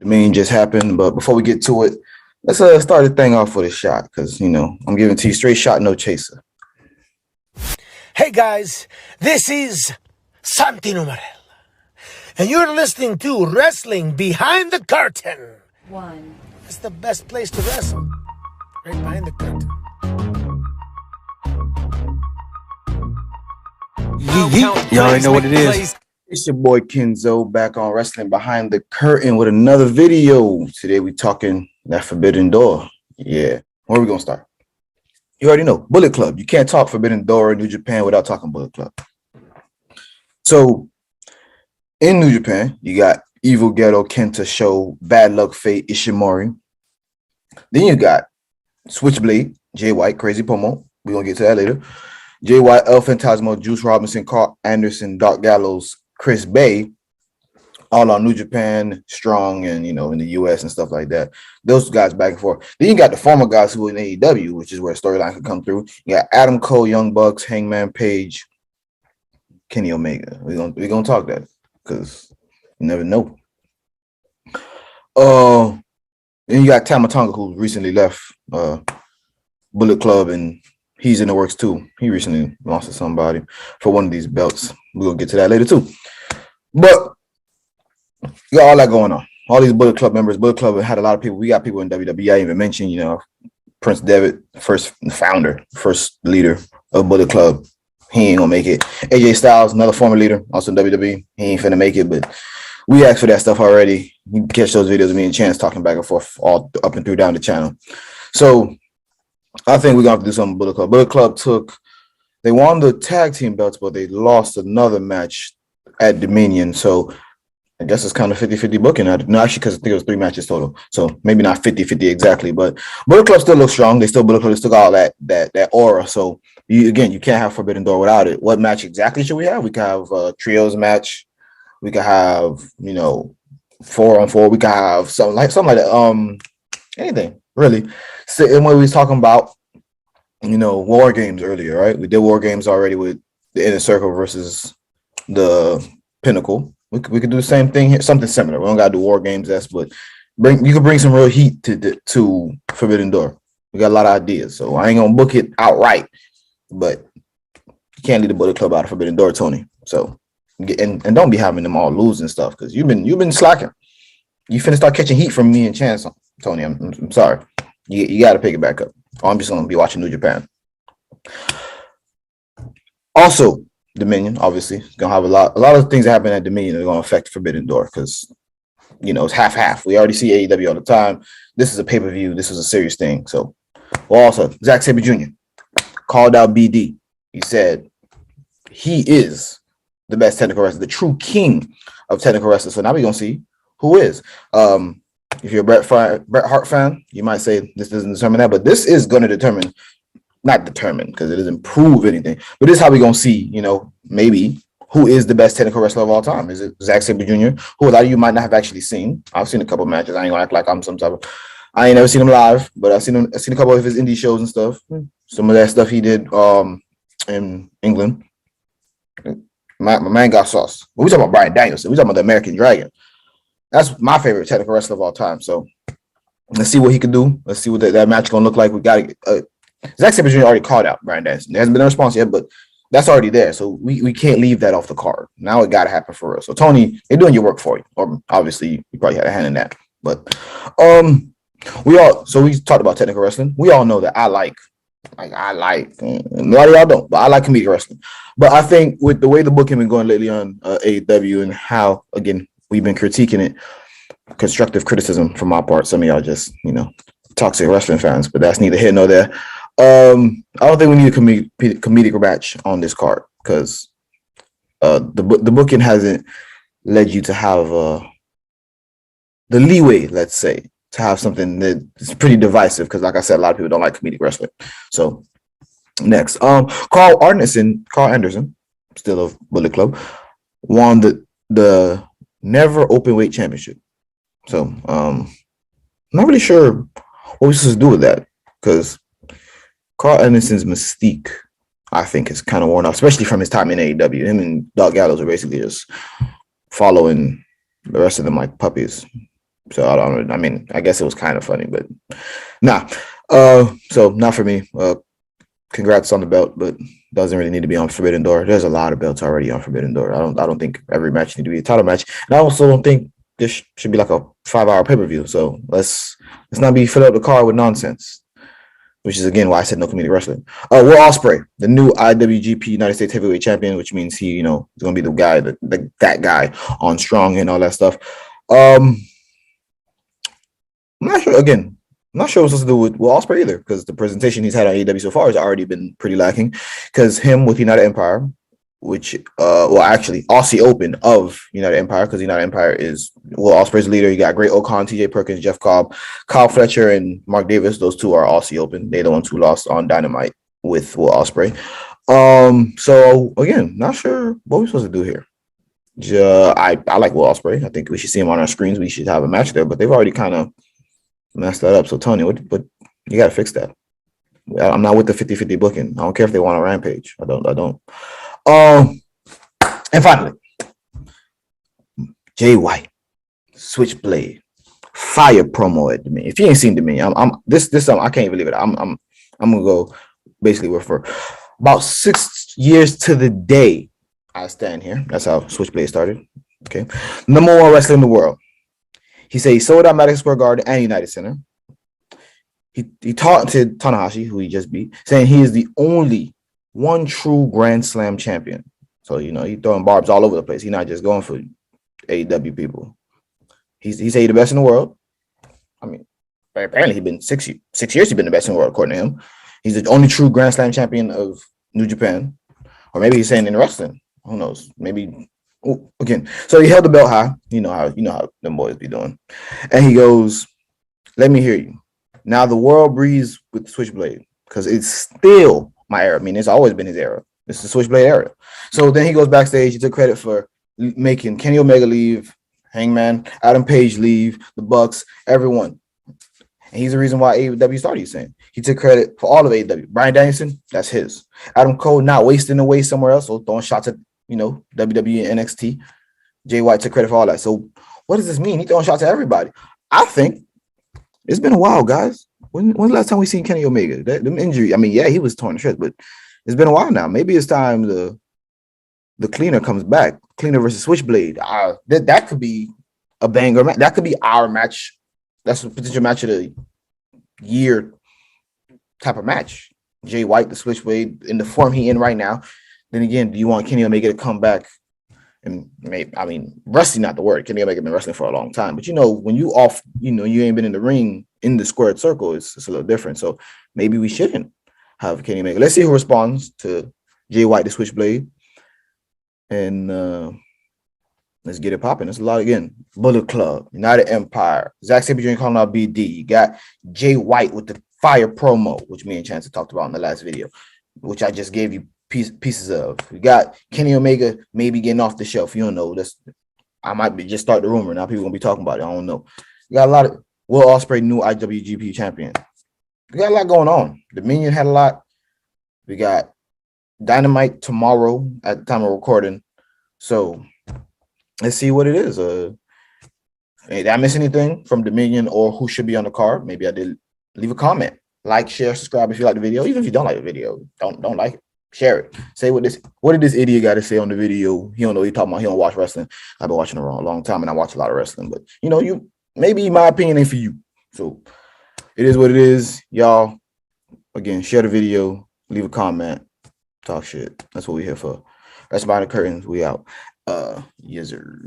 The main just happened, but before we get to it, let's start the thing off with a shot because I'm giving to you straight shot, no chaser. Hey guys, this is Santi Numerel, and you're listening to Wrestling Behind the Curtain. It's the best place to wrestle, right behind the curtain. You already know what it is. It's your boy Kenzo back on Wrestling Behind the Curtain with another video. Today we talking that Forbidden Door. Yeah, where are we gonna start? You already know, Bullet Club. You can't talk Forbidden Door in New Japan without talking Bullet Club. So in New Japan, you got Evil Ghetto, Kenta Show, Bad Luck Fate, Ishimori. Then you got Switchblade, Jay White, Crazy Pomo. We're gonna get to that later. Jay White, El Phantasmo, Juice Robinson, Carl Anderson, Doc Gallows, Chris Bay, all on New Japan, Strong, and in the US and stuff like that. Those guys back and forth. Then you got the former guys who were in AEW, which is where storyline could come through. You got Adam Cole, Young Bucks, Hangman Page, Kenny Omega. We're gonna talk that because you never know. Then you got Tama Tonga, who recently left Bullet Club, and he's in the works too. He recently lost to somebody for one of these belts. We're gonna get to that later too. But you got all that going on. All these Bullet Club members. Bullet Club had a lot of people. We got people in WWE. I even mentioned, Prince Devitt, first founder, first leader of Bullet Club. He ain't gonna make it. AJ Styles, another former leader, also in WWE. He ain't finna make it, but we asked for that stuff already. You can catch those videos of me and Chance talking back and forth all up and through down the channel. So I think we're gonna have to do something with Bullet Club. Bullet Club they won the tag team belts, but they lost another match at Dominion. So I guess it's kind of 50-50 booking. No, actually, because I think it was 3 matches total. So maybe not 50-50 exactly, but Bullet Club still looks strong. Bullet Club still got all that aura. So you can't have Forbidden Door without it. What match exactly should we have? We could have a trios match. We could have 4-on-4. We could have something like that. Anything really. So, and when we was talking about War Games earlier, right? We did War Games already with the Inner Circle versus the Pinnacle. We could do the same thing here, something similar. We don't gotta do War Games, but you could bring some real heat to Forbidden Door. We got a lot of ideas, so I ain't gonna book it outright, but you can't leave the Bullet Club out of Forbidden Door, Tony. So and don't be having them all lose and stuff because you've been slacking. You finna start catching heat from me and Chance, Tony. I'm sorry. You got to pick it back up. I'm just gonna be watching New Japan. Also, Dominion, obviously, is gonna have a lot of things that happen at Dominion that are gonna affect Forbidden Door because it's half. We already see AEW all the time. This is a pay-per-view. This is a serious thing. So, also, Zack Sabre Jr. called out BD. He said he is the best technical wrestler, the true king of technical wrestlers. So now we're gonna see who is. If you're a Bret Hart fan, you might say this doesn't determine that, but this is going to not determine because it doesn't prove anything. But this is how we're going to see, maybe who is the best technical wrestler of all time. Is it Zack Sabre Jr., who a lot of you might not have actually seen? I've seen a couple of matches. I ain't going to act like I'm some type of... I ain't never seen him live, but I've seen a couple of his indie shows and stuff. Some of that stuff he did in England. My man got sauce. But we talking about Bryan Danielson. We talking about the American Dragon. That's my favorite technical wrestler of all time. So let's see what he can do. Let's see what that match is going to look like. We got to Zack Sabre Jr. already called out Bryan Danielson. There hasn't been a response yet, but that's already there. So we can't leave that off the card. Now it got to happen for real. So Tony, they're doing your work for you. Or obviously you probably had a hand in that. But we talked about technical wrestling. We all know that I like, a lot of y'all don't, but I like comedic wrestling. But I think with the way the booking been going lately on AEW and how, again, we've been critiquing it. Constructive criticism from my part. Some of y'all just, toxic wrestling fans, but that's neither here nor there. I don't think we need a comedic match on this card because the booking hasn't led you to have the leeway, let's say, to have something that's pretty divisive because, like I said, a lot of people don't like comedic wrestling. So next, Carl Anderson, still of Bullet Club, won the Never Openweight Championship. So I'm not really sure what we're supposed to do with that because Carl Anderson's mystique, I think, is kind of worn off, especially from his time in AEW. Him and Doc Gallows are basically just following the rest of them like puppies. So I don't know. I mean, I guess it was kind of funny, but nah. So not for me. Congrats on the belt, but doesn't really need to be on Forbidden Door. There's a lot of belts already on Forbidden Door. I don't think every match need to be a title match. And I also don't think this should be like a 5-hour pay-per-view. So let's not be fill up the car with nonsense. Which is again why I said no community wrestling. Will Ospreay, the new IWGP United States Heavyweight Champion, which means he, is gonna be the guy, that guy on Strong and all that stuff. I'm not sure. Again, I'm not sure what's supposed to do with Will Ospreay either, because the presentation he's had on AEW so far has already been pretty lacking. Because him with United Empire, which actually Aussie Open of United Empire, because United Empire is Will Ospreay's leader. You got Great O'Con, TJ Perkins, Jeff Cobb, Kyle Fletcher, and Mark Davis. Those two are Aussie Open. They're the ones who lost on Dynamite with Will Ospreay. So again, not sure what we're supposed to do here. I like Will Ospreay. I think we should see him on our screens. We should have a match there, but they've already kind of messed that up. So Tony, what you got to fix that. I'm not with the 50-50 booking. I don't care if they want a Rampage. I don't. And finally, Jay White, Switchblade, fire promo at Dominion. If you ain't seen Dominion, this I can't believe it. I'm gonna go basically refer about 6 years to the day I stand here. That's how Switchblade started. Okay, number one wrestler in the world. He said he sold out Madison Square Garden and United Center. He talked to Tanahashi, who he just beat, saying he is the only one true Grand Slam champion. So, he throwing barbs all over the place. He's not just going for AEW people. He said he's the best in the world. I mean, apparently he's been 6 years. 6 years he's been the best in the world, according to him. He's the only true Grand Slam champion of New Japan. Or maybe he's saying in wrestling. Who knows? Maybe again. So he held the belt high. You know how them boys be doing. And he goes, "Let me hear you. Now the world breathes with Switchblade because it's still my era. I mean, it's always been his era. It's the Switchblade era." So then he goes backstage. He took credit for making Kenny Omega leave, Hangman, Adam Page leave, the Bucks, everyone. And he's the reason why AEW started. He's saying he took credit for all of AEW. Bryan Danielson, that's his. Adam Cole not wasting away somewhere else, so throwing shots at WWE and NXT. Jay White took credit for all that. So what does this mean? He throwing shots at everybody. I think it's been a while, guys. When's the last time we seen Kenny Omega? Them injury. I mean, yeah, he was torn to shreds, but it's been a while now. Maybe it's time the cleaner comes back. Cleaner versus Switchblade. That could be a banger match. That could be our match. That's a potential match of the year type of match. Jay White, the Switchblade, in the form he in right now. Then again, do you want Kenny Omega to come back? And wrestling not the word. Kenny Omega been wrestling for a long time, but when you off, you ain't been in the ring in the squared circle. It's a little different. So maybe we shouldn't have Kenny Omega. Let's see who responds to Jay White, the Switchblade, and let's get it popping. It's a lot again. Bullet Club, United Empire, Zack Sabre Jr. calling out BD. You got Jay White with the fire promo, which me and Chance talked about in the last video, which I just gave you pieces of. We got Kenny Omega maybe getting off the shelf. You don't know. I might be just start the rumor. Now people gonna be talking about it. I don't know. We got a lot of Will Ospreay, new IWGP champion. We got a lot going on. Dominion had a lot. We got Dynamite tomorrow at the time of recording. So let's see what it is. Did I miss anything from Dominion or who should be on the card? Maybe I did. Leave a comment. Like, share, subscribe if you like the video. Even if you don't like the video, don't like it. Share it. Say what did this idiot got to say on the video? He don't know what he's talking about. He don't watch wrestling. I've been watching it a long time, and I watch a lot of wrestling. But maybe my opinion ain't for you. So it is what it is, y'all. Again, share the video, leave a comment, talk shit. That's what we're here for. That's behind the curtains. We out. Yes, sir.